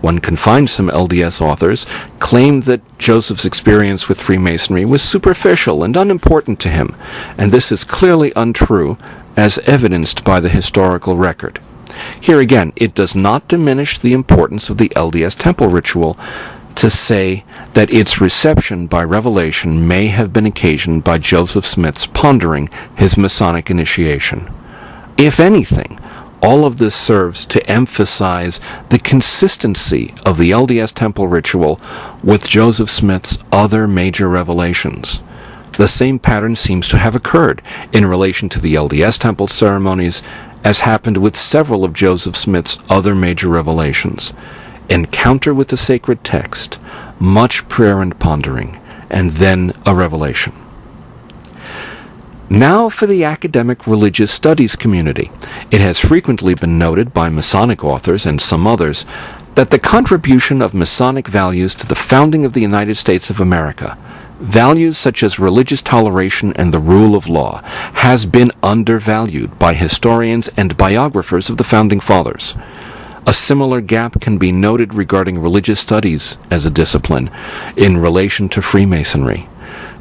One can find some LDS authors claim that Joseph's experience with Freemasonry was superficial and unimportant to him, and this is clearly untrue, as evidenced by the historical record. Here again, it does not diminish the importance of the LDS Temple ritual to say that its reception by revelation may have been occasioned by Joseph Smith's pondering his Masonic initiation. If anything, all of this serves to emphasize the consistency of the LDS Temple ritual with Joseph Smith's other major revelations. The same pattern seems to have occurred in relation to the LDS Temple ceremonies as happened with several of Joseph Smith's other major revelations. Encounter with the sacred text, much prayer and pondering, and then a revelation. Now for the academic religious studies community. It has frequently been noted by Masonic authors and some others that the contribution of Masonic values to the founding of the United States of America, values such as religious toleration and the rule of law, has been undervalued by historians and biographers of the Founding Fathers. A similar gap can be noted regarding religious studies as a discipline in relation to Freemasonry.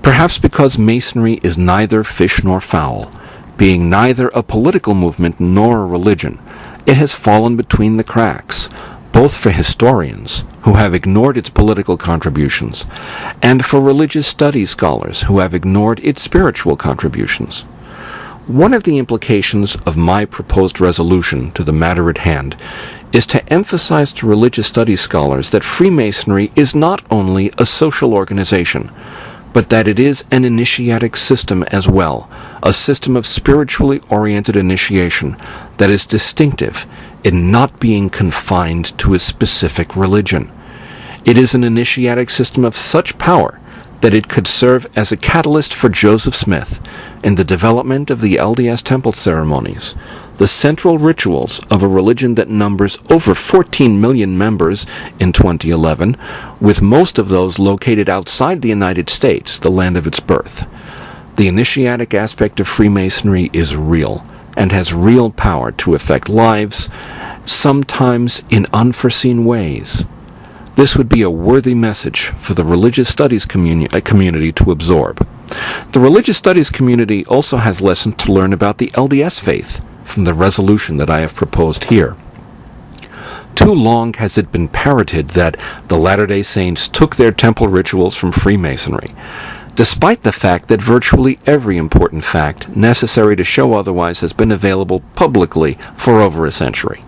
Perhaps because Masonry is neither fish nor fowl, being neither a political movement nor a religion, it has fallen between the cracks, both for historians, who have ignored its political contributions, and for religious studies scholars who have ignored its spiritual contributions. One of the implications of my proposed resolution to the matter at hand is to emphasize to religious studies scholars that Freemasonry is not only a social organization, but that it is an initiatic system as well, a system of spiritually oriented initiation that is distinctive in not being confined to a specific religion. It is an initiatic system of such power that it could serve as a catalyst for Joseph Smith in the development of the LDS Temple ceremonies, the central rituals of a religion that numbers over 14 million members in 2011, with most of those located outside the United States, the land of its birth. The initiatic aspect of Freemasonry is real and has real power to affect lives, sometimes in unforeseen ways. This would be a worthy message for the religious studies community to absorb. The religious studies community also has lessons to learn about the LDS faith from the resolution that I have proposed here. Too long has it been parroted that the Latter-day Saints took their temple rituals from Freemasonry, despite the fact that virtually every important fact necessary to show otherwise has been available publicly for over a century.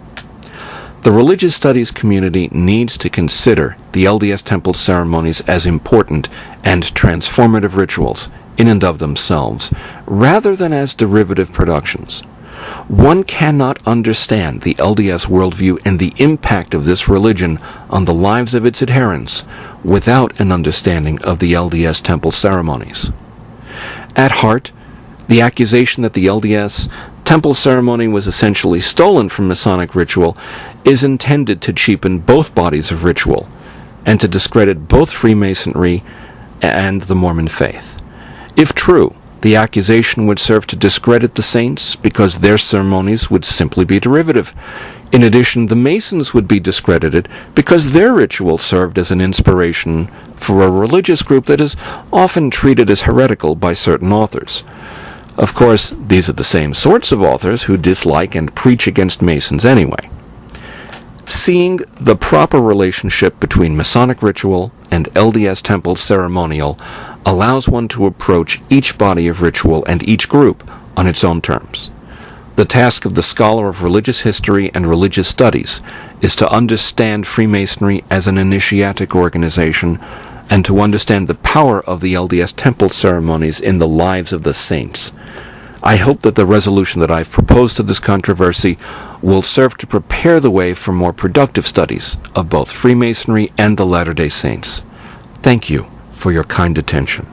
The religious studies community needs to consider the LDS Temple ceremonies as important and transformative rituals in and of themselves, rather than as derivative productions. One cannot understand the LDS worldview and the impact of this religion on the lives of its adherents without an understanding of the LDS Temple ceremonies. At heart, the accusation that the LDS Temple ceremony was essentially stolen from Masonic ritual is intended to cheapen both bodies of ritual and to discredit both Freemasonry and the Mormon faith. If true, the accusation would serve to discredit the Saints because their ceremonies would simply be derivative. In addition, the Masons would be discredited because their ritual served as an inspiration for a religious group that is often treated as heretical by certain authors. Of course, these are the same sorts of authors who dislike and preach against Masons anyway. Seeing the proper relationship between Masonic ritual and LDS Temple ceremonial allows one to approach each body of ritual and each group on its own terms. The task of the scholar of religious history and religious studies is to understand Freemasonry as an initiatic organization and to understand the power of the LDS Temple ceremonies in the lives of the saints. I hope that the resolution that I've proposed to this controversy will serve to prepare the way for more productive studies of both Freemasonry and the Latter-day Saints. Thank you for your kind attention.